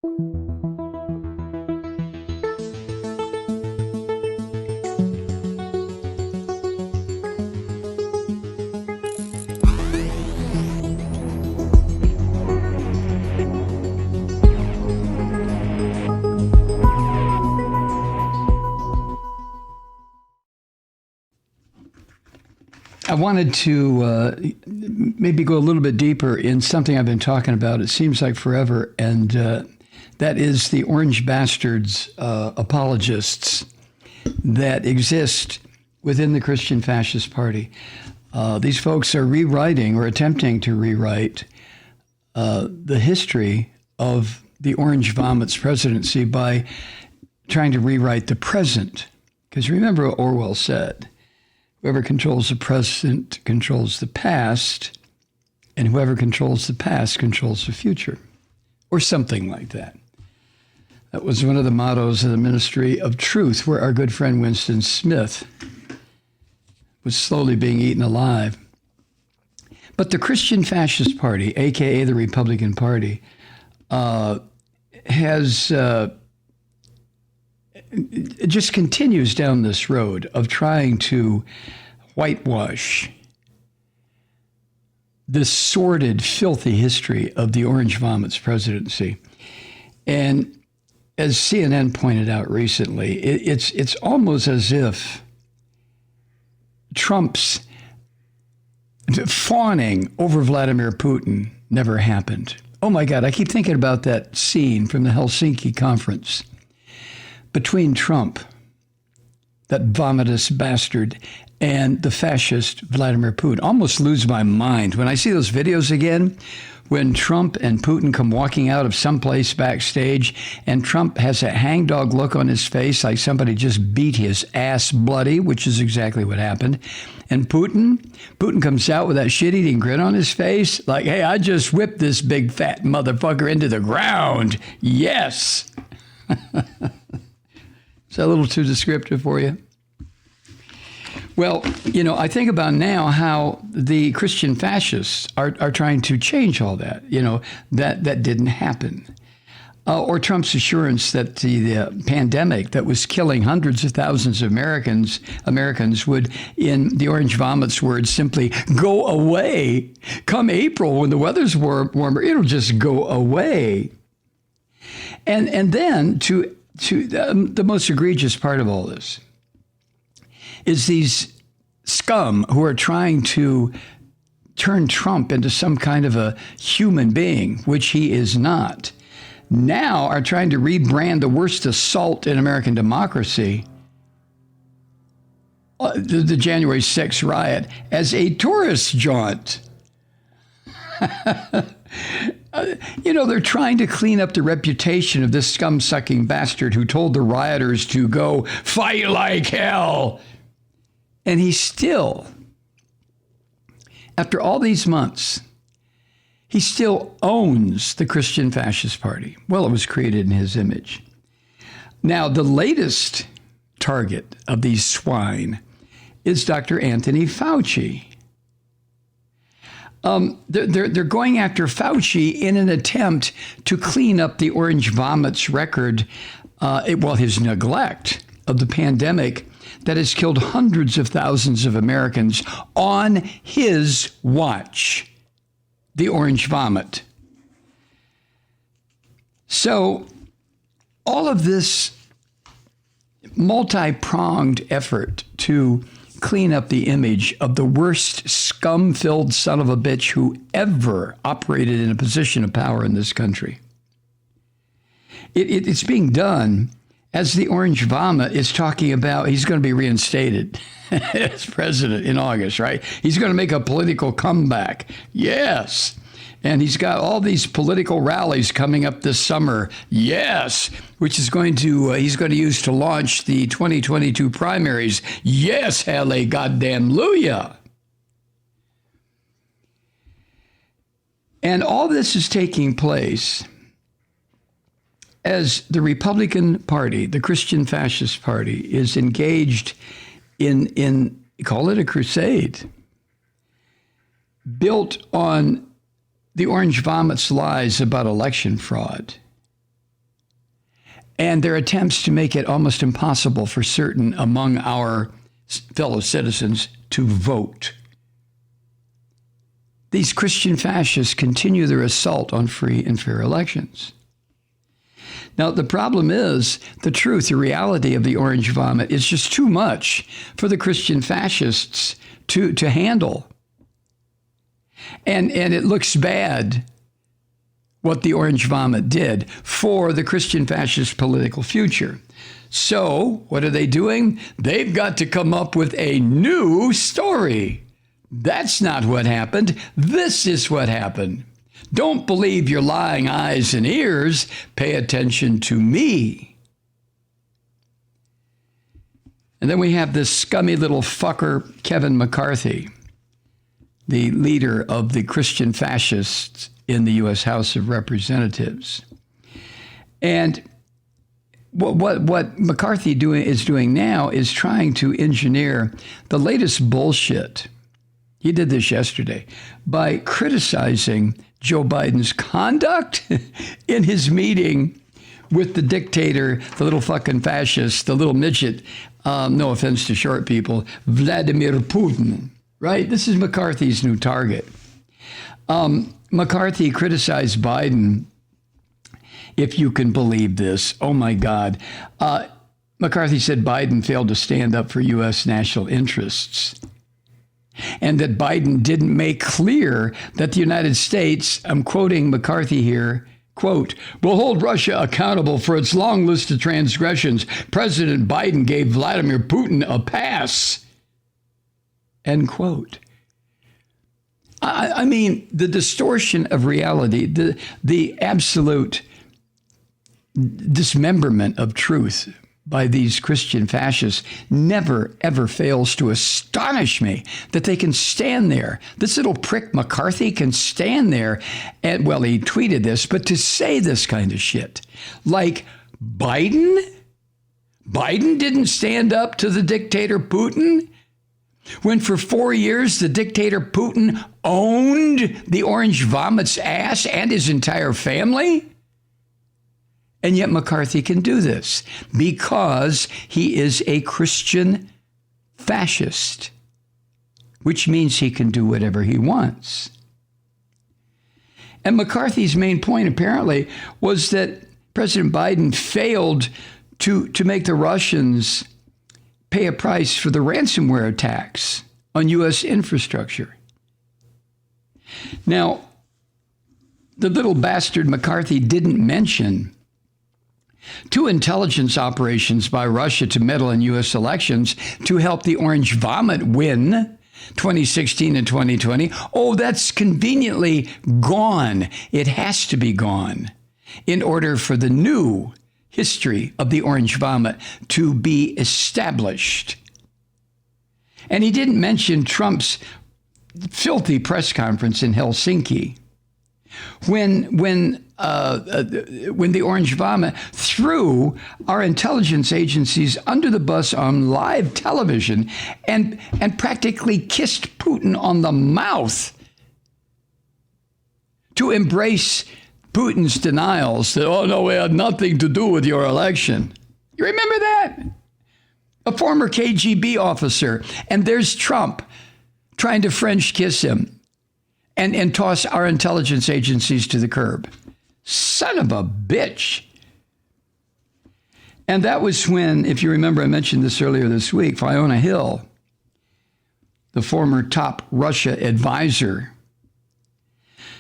I wanted to maybe go a little bit deeper in something I've been talking about, it seems like forever, and that is the orange bastards, apologists that exist within the Christian Fascist Party. These folks are rewriting or attempting to rewrite the history of the Orange Vomit's presidency by trying to rewrite the present. Because remember what Orwell said. Whoever controls the present controls the past, and whoever controls the past controls the future, or something like that. That was one of the mottos of the Ministry of Truth, where our good friend Winston Smith was slowly being eaten alive. But the Christian Fascist Party, a.k.a. the Republican Party, it just continues down this road of trying to whitewash this sordid, filthy history of the Orange Vomit's presidency. And as CNN pointed out recently, it's almost as if Trump's fawning over Vladimir Putin never happened. Oh my God, I keep thinking about that scene from the Helsinki conference between Trump, that vomitous bastard, and the fascist Vladimir Putin. Almost lose my mind when I see those videos again, when Trump and Putin come walking out of someplace backstage, and Trump has a hangdog look on his face like somebody just beat his ass bloody, which is exactly what happened. And Putin comes out with that shit-eating grin on his face, like, hey, I just whipped this big fat motherfucker into the ground. Yes. Is that a little too descriptive for you? Well, you know, I think about now how the Christian fascists are trying to change all that. You know, that didn't happen. Or Trump's assurance that the pandemic that was killing hundreds of thousands of Americans would, in the Orange Vomit's words, simply go away. Come April, when the weather's warmer, it'll just go away. And then to the most egregious part of all this is these scum who are trying to turn Trump into some kind of a human being, which he is not, now are trying to rebrand the worst assault in American democracy, the January 6th riot, as a tourist jaunt. You know, they're trying to clean up the reputation of this scum-sucking bastard who told the rioters to go fight like hell. And he still, after all these months, he still owns the Christian Fascist Party. Well, it was created in his image. Now, the latest target of these swine is Dr. Anthony Fauci. They're going after Fauci in an attempt to clean up the Orange Vomit's record, his neglect of the pandemic that has killed hundreds of thousands of Americans on his watch, the Orange Vomit. So all of this multi-pronged effort to clean up the image of the worst scum-filled son of a bitch who ever operated in a position of power in this country. It's being done as the Orange Vomit is talking about he's going to be reinstated as president in August, right? He's going to make a political comeback. Yes. And he's got all these political rallies coming up this summer. Yes. Which is he's going to use to launch the 2022 primaries. Yes, halle goddamn Luya. And all this is taking place as the Republican Party, the Christian Fascist Party, is engaged in call it a crusade, built on the Orange Vomit's lies about election fraud. and their attempts to make it almost impossible for certain among our fellow citizens to vote. These Christian fascists continue their assault on free and fair elections. Now, the problem is the truth, the reality of the orange vomit is just too much for the Christian fascists to handle. And it looks bad what the orange vomit did for the Christian fascist political future. So what are they doing? They've got to come up with a new story. That's not what happened. This is what happened. Don't believe your lying eyes and ears. Pay attention to me. And then we have this scummy little fucker, Kevin McCarthy, the leader of the Christian fascists in the U.S. House of Representatives. And what McCarthy is doing now is trying to engineer the latest bullshit. He did this yesterday by criticizing Joe Biden's conduct in his meeting with the dictator, the little fucking fascist, the little midget, no offense to short people, Vladimir Putin, right? This is McCarthy's new target. McCarthy criticized Biden, if you can believe this. Oh, my God. McCarthy said Biden failed to stand up for U.S. national interests, and that Biden didn't make clear that the United States, I'm quoting McCarthy here, quote, will hold Russia accountable for its long list of transgressions. President Biden gave Vladimir Putin a pass, end quote. I mean, the distortion of reality, the absolute dismemberment of truth by these Christian fascists never, ever fails to astonish me that they can stand there. This little prick McCarthy can stand there and, well, he tweeted this, but to say this kind of shit, like Biden didn't stand up to the dictator Putin, when for 4 years the dictator Putin owned the orange vomit's ass and his entire family? And yet McCarthy can do this because he is a Christian fascist, which means he can do whatever he wants. And McCarthy's main point, apparently, was that President Biden failed to make the Russians pay a price for the ransomware attacks on U.S. infrastructure. Now, the little bastard McCarthy didn't mention 2 intelligence operations by Russia to meddle in U.S. elections to help the orange vomit win 2016 and 2020. Oh, that's conveniently gone. It has to be gone in order for the new history of the orange vomit to be established. And he didn't mention Trump's filthy press conference in Helsinki when the orange vomit threw our intelligence agencies under the bus on live television and practically kissed Putin on the mouth to embrace Putin's denials that, oh, no, we had nothing to do with your election. You remember that? A former KGB officer. And there's Trump trying to French kiss him and toss our intelligence agencies to the curb. Son of a bitch. And that was when, if you remember, I mentioned this earlier this week, Fiona Hill, the former top Russia advisor,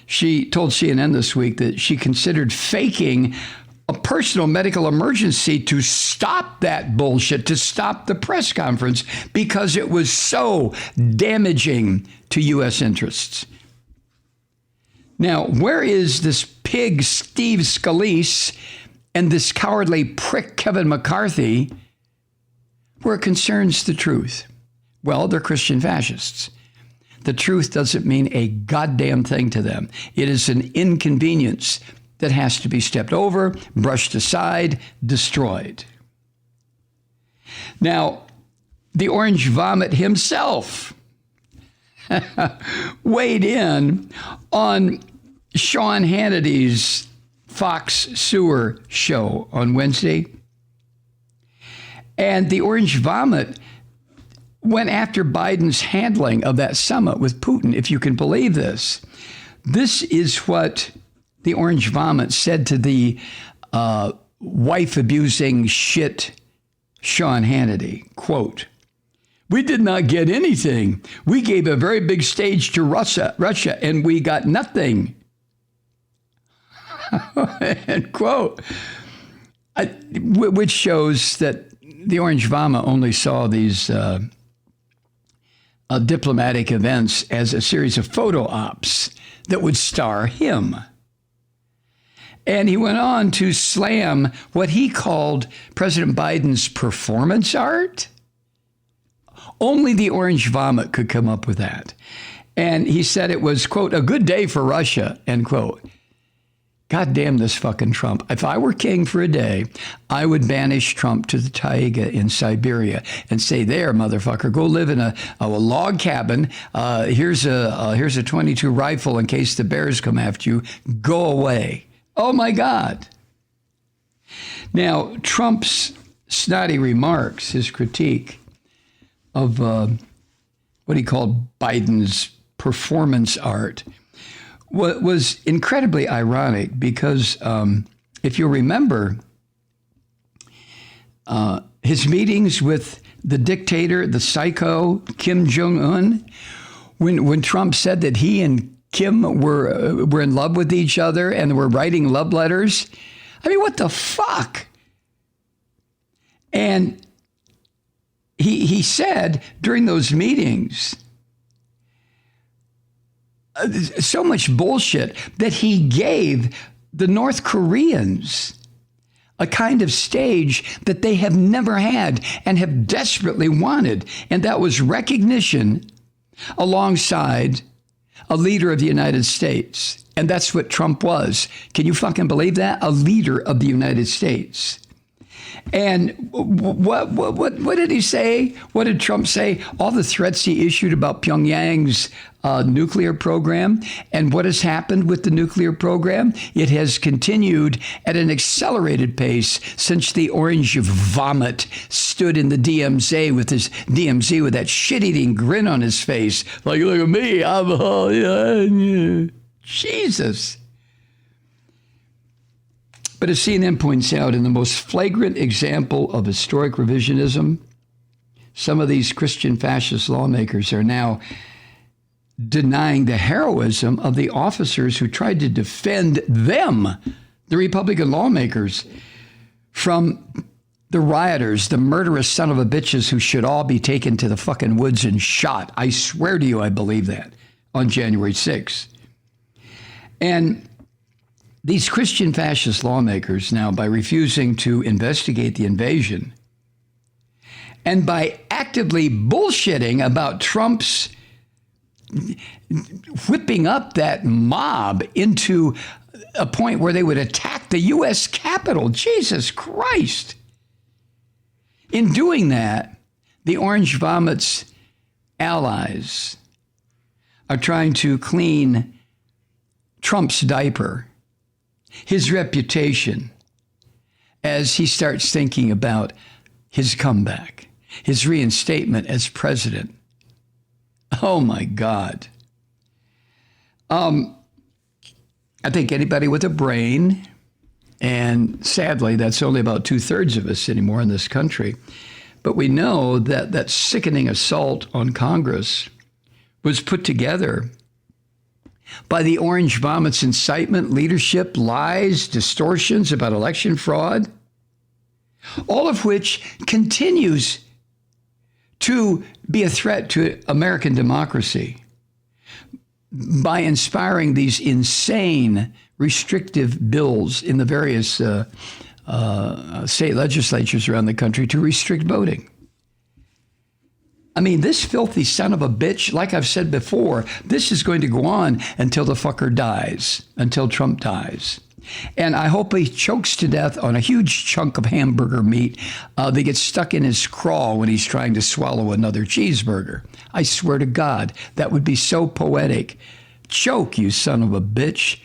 she told CNN this week that she considered faking a personal medical emergency to stop that bullshit, to stop the press conference, because it was so damaging to U.S. interests. Now, where is this pig Steve Scalise and this cowardly prick Kevin McCarthy where it concerns the truth? Well, they're Christian fascists. The truth doesn't mean a goddamn thing to them. It is an inconvenience that has to be stepped over, brushed aside, destroyed. Now, the orange vomit himself weighed in on Sean Hannity's Fox Sewer show on Wednesday. And the orange vomit went after Biden's handling of that summit with Putin, if you can believe this. This is what the orange vomit said to the wife-abusing shit Sean Hannity. Quote, "We did not get anything. We gave a very big stage to Russia, and we got nothing." End quote. Which shows that the orange vomit only saw these diplomatic events as a series of photo ops that would star him. And he went on to slam what he called President Biden's performance art. Only the orange vomit could come up with that. And he said it was, quote, "a good day for Russia," end quote. God damn this fucking Trump. If I were king for a day, I would banish Trump to the taiga in Siberia and say, "There, motherfucker, go live in a log cabin. Here's a 22 rifle in case the bears come after you. Go away." Oh, my God. Now, Trump's snotty remarks, his critique of what he called Biden's performance art, was incredibly ironic because if you remember his meetings with the dictator, the psycho, Kim Jong-un, when Trump said that he and Kim were in love with each other and were writing love letters. I mean, what the fuck? And he said during those meetings so much bullshit that he gave the North Koreans a kind of stage that they have never had and have desperately wanted. And that was recognition alongside a leader of the United States. And that's what Trump was. Can you fucking believe that? A leader of the United States. And what did he say? What did Trump say? All the threats he issued about Pyongyang's nuclear program. And what has happened with the nuclear program? It has continued at an accelerated pace since the orange vomit stood in the DMZ with that shit-eating grin on his face. Like, look at me. Jesus. But as CNN points out, in the most flagrant example of historic revisionism, some of these Christian fascist lawmakers are now denying the heroism of the officers who tried to defend them, the Republican lawmakers, from the rioters, the murderous son of a bitches who should all be taken to the fucking woods and shot. I swear to you, I believe that on January 6th. And these Christian fascist lawmakers now, by refusing to investigate the invasion and by actively bullshitting about Trump's whipping up that mob into a point where they would attack the U.S. Capitol, Jesus Christ. In doing that, the orange vomit's allies are trying to clean Trump's diaper, his reputation, as he starts thinking about his comeback, his reinstatement as president. Oh, my God. I think anybody with a brain, and sadly, that's only about 2/3 of us anymore in this country, but we know that that sickening assault on Congress was put together by the orange vomit's incitement, leadership, lies, distortions about election fraud, all of which continues to be a threat to American democracy by inspiring these insane restrictive bills in the various state legislatures around the country to restrict voting. I mean, this filthy son of a bitch, like I've said before, this is going to go on until the fucker dies, until Trump dies. And I hope he chokes to death on a huge chunk of hamburger meat that gets stuck in his craw when he's trying to swallow another cheeseburger. I swear to God, that would be so poetic. Choke, you son of a bitch.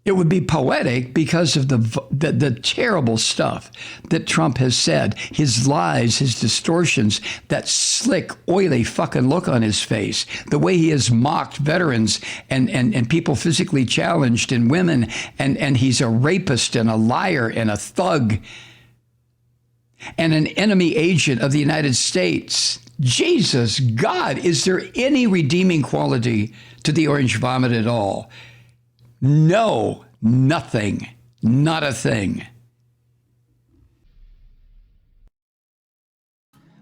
It would be poetic because of the terrible stuff that Trump has said, his lies, his distortions, that slick, oily fucking look on his face, the way he has mocked veterans and people physically challenged and women, and he's a rapist and a liar and a thug and an enemy agent of the United States. Jesus, God, is there any redeeming quality to the orange vomit at all? No, nothing, not a thing.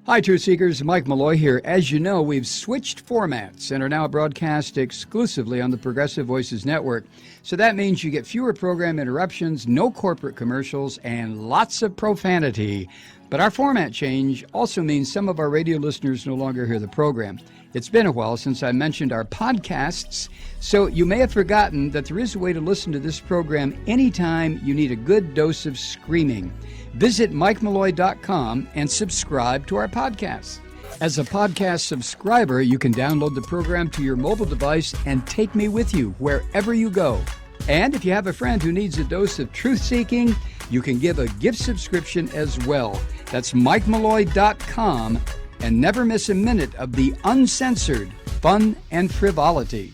Hi, Truth Seekers. Mike Malloy here. As you know, we've switched formats and are now broadcast exclusively on the Progressive Voices Network. So that means you get fewer program interruptions, no corporate commercials, and lots of profanity. But our format change also means some of our radio listeners no longer hear the program. It's been a while since I mentioned our podcasts, so you may have forgotten that there is a way to listen to this program anytime you need a good dose of screaming. Visit MikeMalloy.com and subscribe to our podcasts. As a podcast subscriber, you can download the program to your mobile device and take me with you wherever you go. And if you have a friend who needs a dose of truth-seeking, you can give a gift subscription as well. That's MikeMalloy.com, and never miss a minute of the uncensored fun and frivolity.